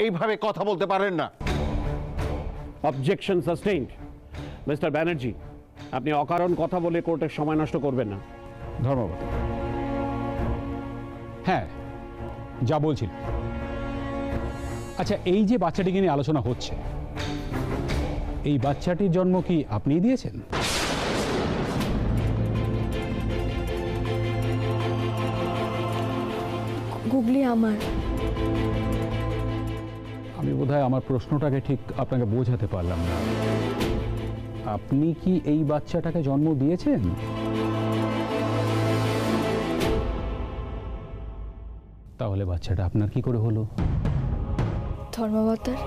এইভাবে কথা বলতে পারেন না। Objection sustained. মিস্টার ব্যানার্জি, আপনি অকারণ কথা বলে কোর্টের সময় নষ্ট করবেন না। ধর্মপদ, হ্যাঁ যা বলছিল। আচ্ছা, এই যে বাচ্চাটিকে নিয়ে আলোচনা হচ্ছে, এই বাচ্চাটির জন্ম কি আপনিই দিয়েছেন? গুগলি আমার। আমি বোধহয় আমার প্রশ্নটাকে ঠিক আপনাকে বোঝাতে পারলাম না। আপনি কি এই বাচ্চাটাকে জন্ম দিয়েছেন? তাহলে বাচ্চাটা আপনার কি করে হলো? ধর্মাবতার,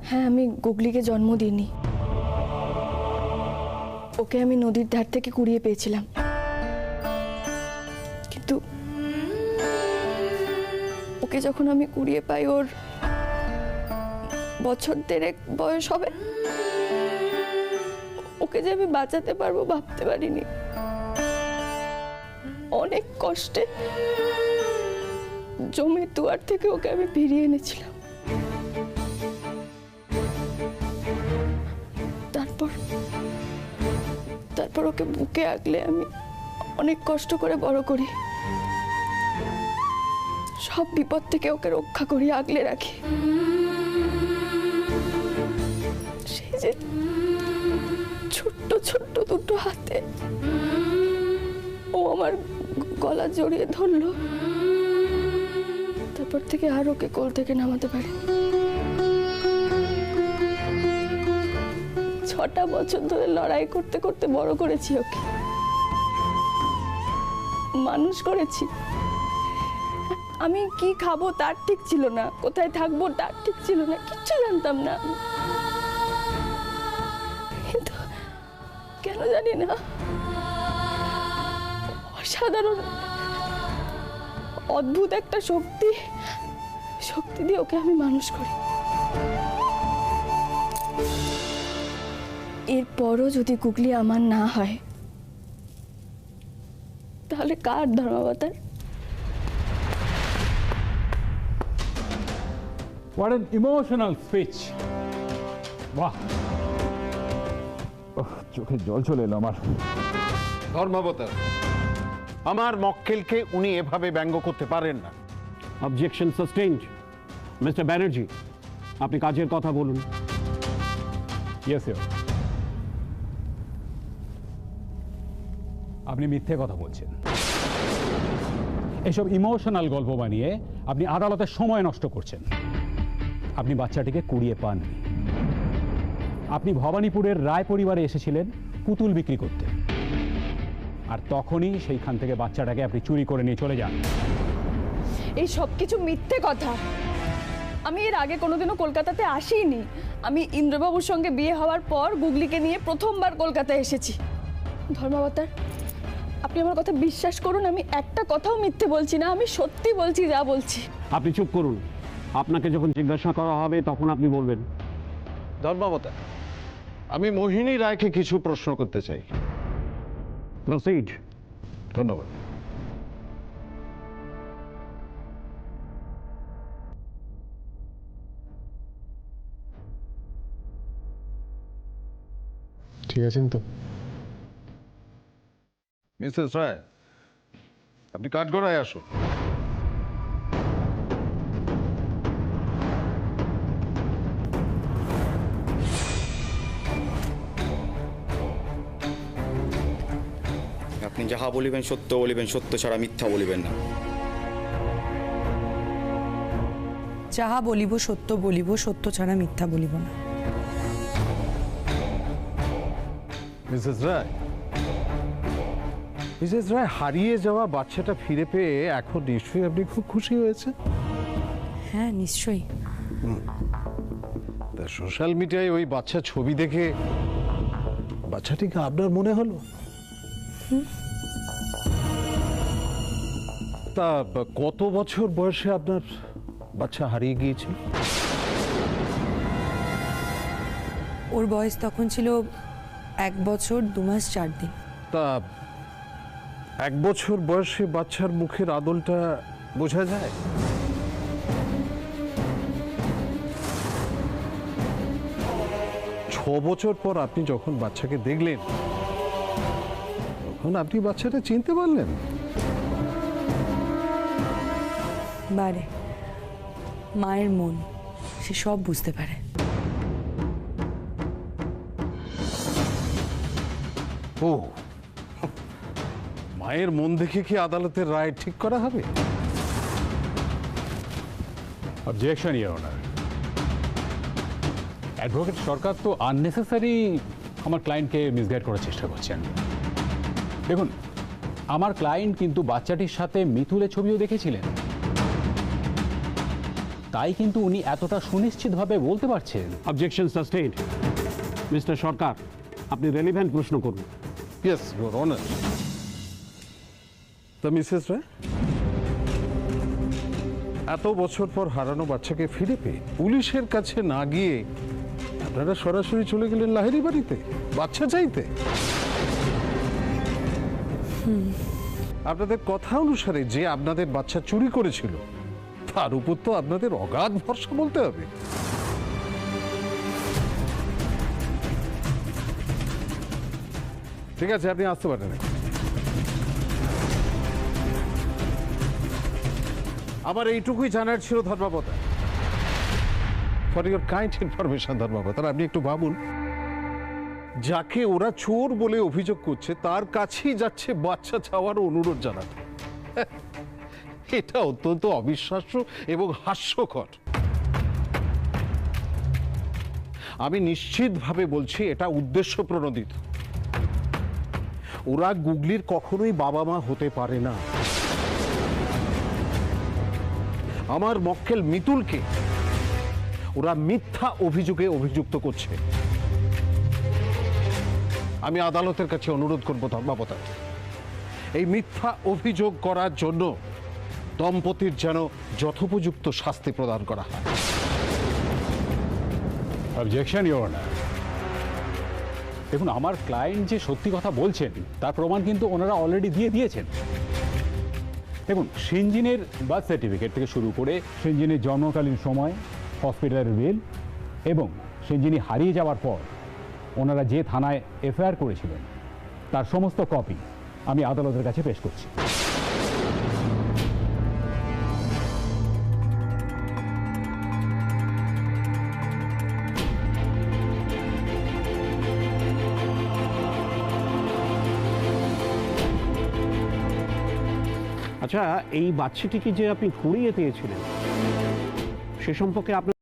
হ্যাঁ আমি গুগলিকে জন্ম দিইনি। ওকে আমি নদীর ধার থেকে কুড়িয়ে পেয়েছিলাম, কিন্তু ওকে যখন আমি কুড়িয়ে পাই ওর বছর দেড়েক বয়স হবে। ওকে যে আমি বাঁচাতে পারবো ভাবতে পারিনি। অনেক কষ্টে জমির দুয়ার থেকে ওকে আমি ফিরিয়ে এনেছিলাম। তারপর ওকে বুকে আগলে আমি অনেক কষ্ট করে বড় করি। সব বিপদ থেকে ওকে রক্ষা করি, আগলে রাখি। সেই যে ছোট্ট ছোট্ট দুটো হাতে ও আমার গলা জড়িয়ে ধরলো, তারপর থেকে আর ওকে কোল থেকে নামাতে পারি। 6টা বছর ধরে লড়াই করতে করতে বড় করেছি ওকে, মানুষ করেছি। আমি কি খাবো তার ঠিক ছিল না, কোথায় থাকবো তার ঠিক ছিল না, কিচ্ছু জানতাম না। কিন্তু কেন জানি না অসাধারণ অদ্ভুত একটা শক্তি দিয়ে ওকে আমি মানুষ করি। এরপরও যদি গুগলি আমার না হয়, তাহলে কার ধর্মাবতার? What an emotional speech! বাহ, চোখে জল চলে এলো আমার। ধর্মাবতার, আমার মক্কেলকে উনি এভাবে ব্যঙ্গ করতে পারেন না। Objection sustained. মিস্টার ব্যানার্জি, আপনি কাজের কথা বলুন। Yes year. আপনি মিথ্যে কথা বলছেন। এসব ইমোশনাল গল্প বানিয়ে আপনি আদালতের সময় নষ্ট করছেন। আপনি বাচ্চাটিকে কুড়িয়ে পাননি। আপনি ভবানীপুরের রায় পরিবারে এসেছিলেন পুতুল বিক্রি করতে, আর তখনই সেইখান থেকে বাচ্চাটাকে আপনি চুরি করে নিয়ে চলে যান। এই সব কিছু মিথ্যে কথা। আমি এর আগে কোনোদিনও কলকাতাতে আসিনি। আমি ইন্দ্রবাবুর সঙ্গে বিয়ে হওয়ার পর গুগলিকে নিয়ে প্রথমবার কলকাতায় এসেছি। ধর্মাবতার, আপনি আমার কথা বিশ্বাস করুন, আমি একটা কথাও মিথ্যে বলছি না, আমি সত্যি বলছি যা বলছি। আপনি চুপ করুন। আপনাকে যখন জিজ্ঞাসা করা হবে তখন আপনি বলবেন। ধর্মাবতার, আমি মোহিনী রায়কে কিছু প্রশ্ন করতে চাই। প্রসিড। ধন্যবাদ। ঠিক আছেন তো? মিসেস রায়, আপনি কাঠগড়ায় আসুন। আপনি যাহা বলিবেন সত্য বলিবেন, সত্য ছাড়া মিথ্যা বলিবেন না। যাহা বলিব সত্য বলিব, সত্য ছাড়া মিথ্যা বলিব না। মিসেস রায়, হারিয়ে যাওয়া বাচ্চাটা ফিরে পেয়ে এখন নিশ্চয়ই আপনি খুব খুশি হয়েছে। হ্যাঁ নিশ্চয়ই। সোশ্যাল মিডিয়ায় ওই বাচ্চা ছবি দেখে বাচ্চাটিকে আপনার মনে হলো? তা কত বছর বয়সে আপনার বাচ্চা হারিয়ে গিয়েছিল? ওর বয়স তখন ছিল 1 বছর 2 মাস 4 দিন। তা 1 বছর বয়সে বাচ্চার মুখের আদলটা বোঝা যায়? বছর পর আপনি যখন বাচ্চাকে দেখলেন তখন আপনি বাচ্চাটা চিনতে পারলেন? বারে মায়ের মন, সে সব বুঝতে পারে। ও, মায়ের মন দেখে কি আদালতের রায় ঠিক করা হবে? Objection your honour. অ্যাডভোকেট সরকার তো আননেসেসারি আমার ক্লায়েন্টকে মিসগাইড করার চেষ্টা করছেন। দেখুন, আমার ক্লায়েন্ট কিন্তু বাচ্চাটির সাথে মিথুলের ছবিও দেখেছিলেন, তাই কিন্তু উনি এতটা সুনিশ্চিতভাবে বলতে পারছেন। Objection sustained. মিস্টার সরকার, আপনি রেলিভেন্ট প্রশ্ন করুন। Yes your honour. তা মিসেস রায়, এত বছর পর হারানো বাচ্চাকে ফিরে পেয়ে পুলিশের কাছে না গিয়ে আপনারা সরাসরি চলে গেলেন লাহিড়ী বাড়িতে বাচ্চা চাইতে। আপনাদের কথা অনুসারে যে আপনাদের বাচ্চা চুরি করেছিল তার উপর তো আপনাদের অগাধ ভরসা বলতে হবে। ঠিক আছে, আপনি আসতে পারেন। আমার এইটুকুই জানার ছিল ধর্মাবতার। ফর ইউর কাইন্ড ইনফরমেশন ধর্মাবতার, আপনি একটু ভাবুন, যাকে ওরা চোর বলে অভিযোগ করছে তার কাছেই যাচ্ছে বাচ্চা চাওয়ার অনুরোধ জানাতে। এটা অত্যন্ত অবিশ্বাস্য এবং হাস্যকর। আমি নিশ্চিতভাবে বলছি এটা উদ্দেশ্য প্রণোদিত। ওরা গুগলির কখনোই বাবা মা হতে পারে না। আমার মক্কেল মিতুলকে ওরা মিথ্যা অভিযোগে অভিযুক্ত করছে। আমি আদালতের কাছে অনুরোধ করব ধর্মাবতার, এই মিথ্যা অভিযোগ করার জন্য দম্পতির যেন যথোপযুক্ত শাস্তি প্রদান করা হয়। Objection your honour. দেখুন, আমার ক্লায়েন্ট যে সত্যি কথা বলছেন তার প্রমাণ কিন্তু ওনারা অলরেডি দিয়েছেন। দেখুন, সিনজিনের বার্থ সার্টিফিকেট থেকে শুরু করে সিনজিনের জন্মকালীন সময়, হসপিটালের বিল এবং সিনজিনি হারিয়ে যাওয়ার পর ওনারা যে থানায় এফআইআর করেছিলেন তার সমস্ত কপি আমি আদালতের কাছে পেশ করছি। আচ্ছা, এই বাচ্চাটিকে যে আপনি কুড়িয়ে পেয়েছিলেন সে সম্পর্কে আপনার